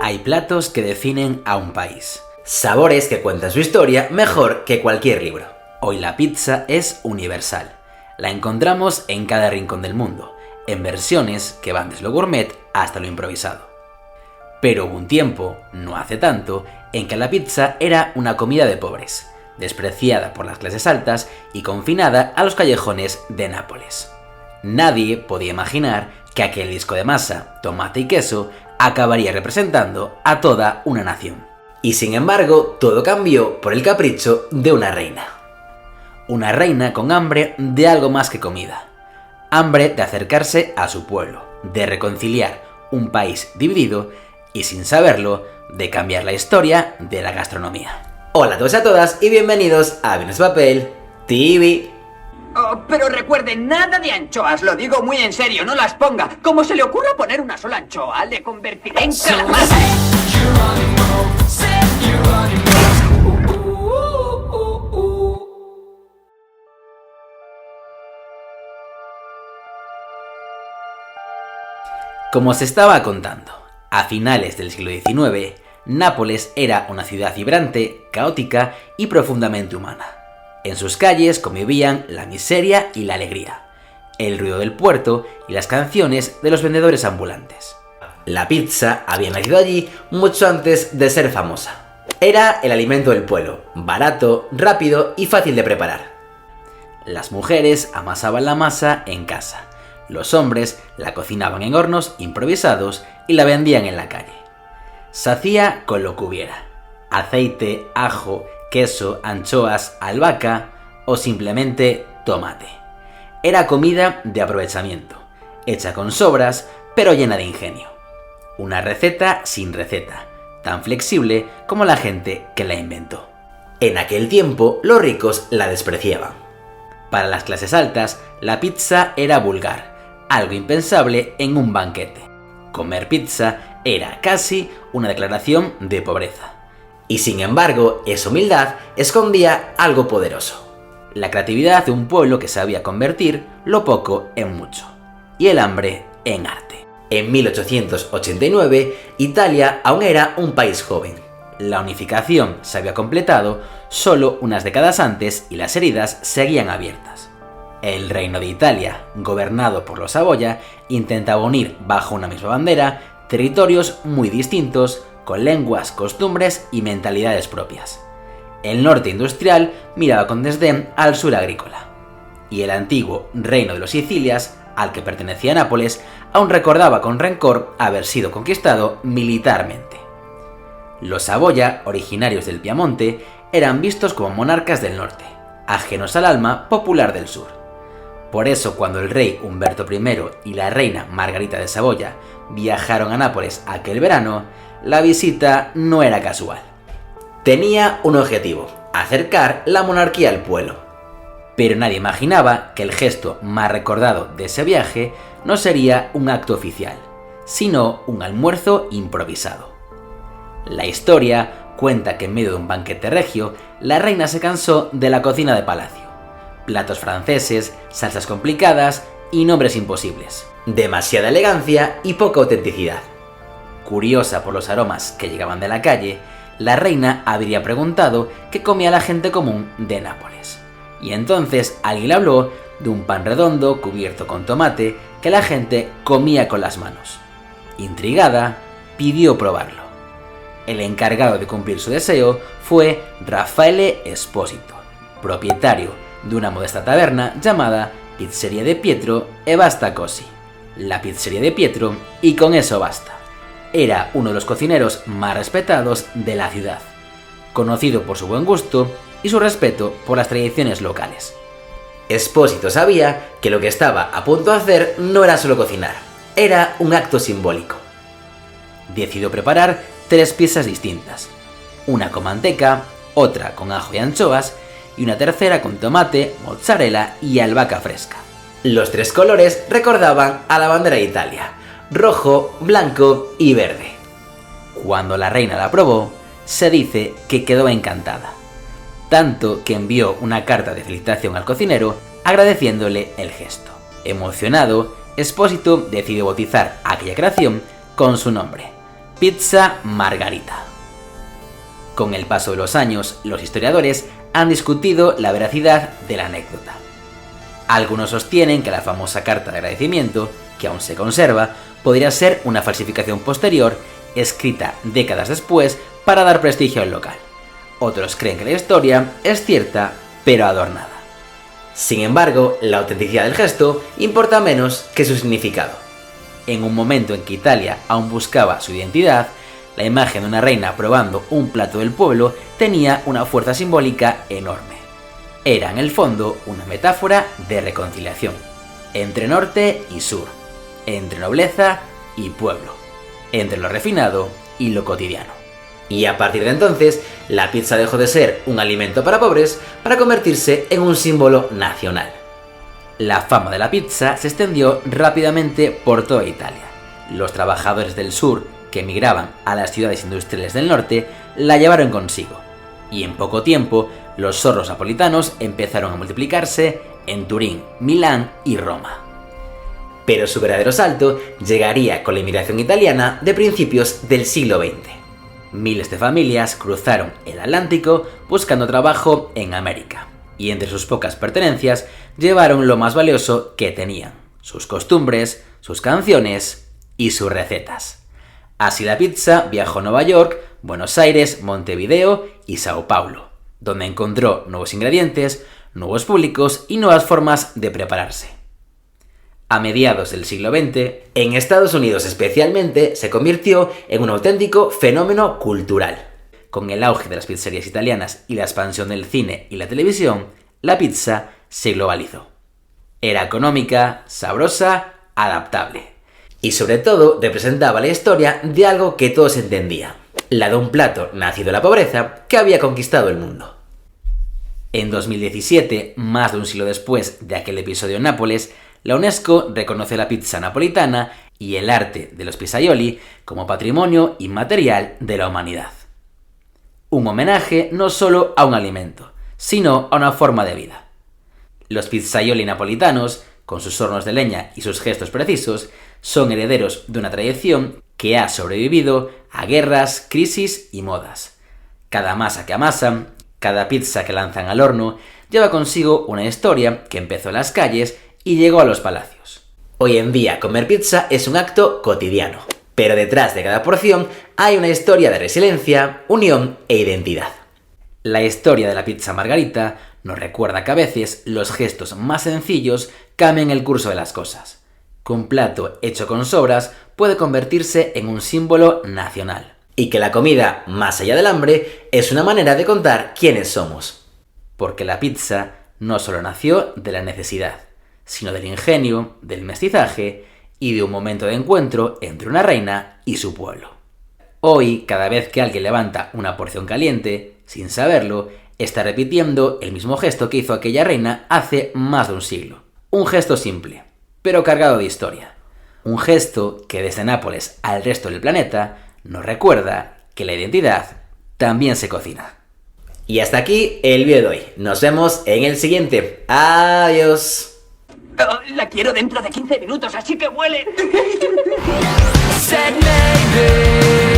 Hay platos que definen a un país. Sabores que cuentan su historia mejor que cualquier libro. Hoy la pizza es universal. La encontramos en cada rincón del mundo, en versiones que van desde lo gourmet hasta lo improvisado. Pero hubo un tiempo, no hace tanto, en que la pizza era una comida de pobres, despreciada por las clases altas y confinada a los callejones de Nápoles. Nadie podía imaginar que aquel disco de masa, tomate y queso acabaría representando a toda una nación. Y sin embargo, todo cambió por el capricho de una reina. Una reina con hambre de algo más que comida. Hambre de acercarse a su pueblo, de reconciliar un país dividido y, sin saberlo, de cambiar la historia de la gastronomía. Hola a todos y a todas y bienvenidos a Vinos de Papel TV. Oh, pero recuerden, nada de anchoas, lo digo muy en serio, no las ponga. Como se le ocurra poner una sola anchoa, le convertiré en calabaza. Como os estaba contando, a finales del siglo XIX, Nápoles era una ciudad vibrante, caótica y profundamente humana. En sus calles convivían la miseria y la alegría, el ruido del puerto y las canciones de los vendedores ambulantes. La pizza había nacido allí mucho antes de ser famosa. Era el alimento del pueblo, barato, rápido y fácil de preparar. Las mujeres amasaban la masa en casa, los hombres la cocinaban en hornos improvisados y la vendían en la calle. Se hacía con lo que hubiera: aceite, ajo, queso, anchoas, albahaca o simplemente tomate. Era comida de aprovechamiento, hecha con sobras, pero llena de ingenio. Una receta sin receta, tan flexible como la gente que la inventó. En aquel tiempo, los ricos la despreciaban. Para las clases altas, la pizza era vulgar, algo impensable en un banquete. Comer pizza era casi una declaración de pobreza. Y sin embargo, esa humildad escondía algo poderoso: la creatividad de un pueblo que sabía convertir lo poco en mucho, y el hambre en arte. En 1889, Italia aún era un país joven. La unificación se había completado solo unas décadas antes y las heridas seguían abiertas. El Reino de Italia, gobernado por los Saboya, intentaba unir bajo una misma bandera territorios muy distintos, con lenguas, costumbres y mentalidades propias. El norte industrial miraba con desdén al sur agrícola, y el antiguo reino de los Sicilias, al que pertenecía Nápoles, aún recordaba con rencor haber sido conquistado militarmente. Los Saboya, originarios del Piamonte, eran vistos como monarcas del norte, ajenos al alma popular del sur. Por eso, cuando el rey Humberto I y la reina Margarita de Saboya viajaron a Nápoles aquel verano, la visita no era casual. Tenía un objetivo: acercar la monarquía al pueblo. Pero nadie imaginaba que el gesto más recordado de ese viaje no sería un acto oficial, sino un almuerzo improvisado. La historia cuenta que en medio de un banquete regio, la reina se cansó de la cocina de palacio. Platos franceses, salsas complicadas y nombres imposibles. Demasiada elegancia y poca autenticidad. Curiosa por los aromas que llegaban de la calle, la reina habría preguntado qué comía la gente común de Nápoles. Y entonces alguien le habló de un pan redondo cubierto con tomate que la gente comía con las manos. Intrigada, pidió probarlo. El encargado de cumplir su deseo fue Raffaele Esposito, propietario de una modesta taberna llamada Pizzeria de Pietro e Basta Così, la pizzería de Pietro y con eso basta. Era uno de los cocineros más respetados de la ciudad, conocido por su buen gusto y su respeto por las tradiciones locales. Espósito sabía que lo que estaba a punto de hacer no era solo cocinar, era un acto simbólico. Decidió preparar 3 piezas distintas, una con manteca, otra con ajo y anchoas y una tercera con tomate, mozzarella y albahaca fresca. Los 3 colores recordaban a la bandera de Italia: rojo, blanco y verde. Cuando la reina la probó, se dice que quedó encantada, tanto que envió una carta de felicitación al cocinero agradeciéndole el gesto. Emocionado, Espósito decidió bautizar aquella creación con su nombre, pizza margarita. Con el paso de los años, los historiadores han discutido la veracidad de la anécdota. Algunos sostienen que la famosa carta de agradecimiento, que aún se conserva, podría ser una falsificación posterior, escrita décadas después para dar prestigio al local. Otros creen que la historia es cierta, pero adornada. Sin embargo, la autenticidad del gesto importa menos que su significado. En un momento en que Italia aún buscaba su identidad, la imagen de una reina probando un plato del pueblo tenía una fuerza simbólica enorme. Era en el fondo una metáfora de reconciliación, entre norte y sur, entre nobleza y pueblo, entre lo refinado y lo cotidiano. Y a partir de entonces, la pizza dejó de ser un alimento para pobres para convertirse en un símbolo nacional. La fama de la pizza se extendió rápidamente por toda Italia. Los trabajadores del sur, que emigraban a las ciudades industriales del norte, la llevaron consigo. Y en poco tiempo, los zorros napolitanos empezaron a multiplicarse en Turín, Milán y Roma. Pero su verdadero salto llegaría con la inmigración italiana de principios del siglo XX. Miles de familias cruzaron el Atlántico buscando trabajo en América, y entre sus pocas pertenencias llevaron lo más valioso que tenían: sus costumbres, sus canciones y sus recetas. Así la pizza viajó a Nueva York, Buenos Aires, Montevideo y Sao Paulo, donde encontró nuevos ingredientes, nuevos públicos y nuevas formas de prepararse. A mediados del siglo XX, en Estados Unidos especialmente, se convirtió en un auténtico fenómeno cultural. Con el auge de las pizzerías italianas y la expansión del cine y la televisión, la pizza se globalizó. Era económica, sabrosa, adaptable. Y sobre todo representaba la historia de algo que todos entendían: la de un plato nacido de la pobreza que había conquistado el mundo. En 2017, más de un siglo después de aquel episodio en Nápoles, la UNESCO reconoce la pizza napolitana y el arte de los pizzaioli como patrimonio inmaterial de la humanidad. Un homenaje no solo a un alimento, sino a una forma de vida. Los pizzaioli napolitanos, con sus hornos de leña y sus gestos precisos, son herederos de una tradición que ha sobrevivido a guerras, crisis y modas. Cada masa que amasan, cada pizza que lanzan al horno, lleva consigo una historia que empezó en las calles y llegó a los palacios. Hoy en día comer pizza es un acto cotidiano, pero detrás de cada porción hay una historia de resiliencia, unión e identidad. La historia de la pizza margarita nos recuerda que a veces los gestos más sencillos cambian el curso de las cosas. Que un plato hecho con sobras puede convertirse en un símbolo nacional. Y que la comida, más allá del hambre, es una manera de contar quiénes somos. Porque la pizza no solo nació de la necesidad, sino del ingenio, del mestizaje y de un momento de encuentro entre una reina y su pueblo. Hoy, cada vez que alguien levanta una porción caliente, sin saberlo, está repitiendo el mismo gesto que hizo aquella reina hace más de un siglo. Un gesto simple, pero cargado de historia. Un gesto que desde Nápoles al resto del planeta nos recuerda que la identidad también se cocina. Y hasta aquí el vídeo de hoy. Nos vemos en el siguiente. Adiós. Oh, la quiero dentro de 15 minutos, así que huele. Said maybe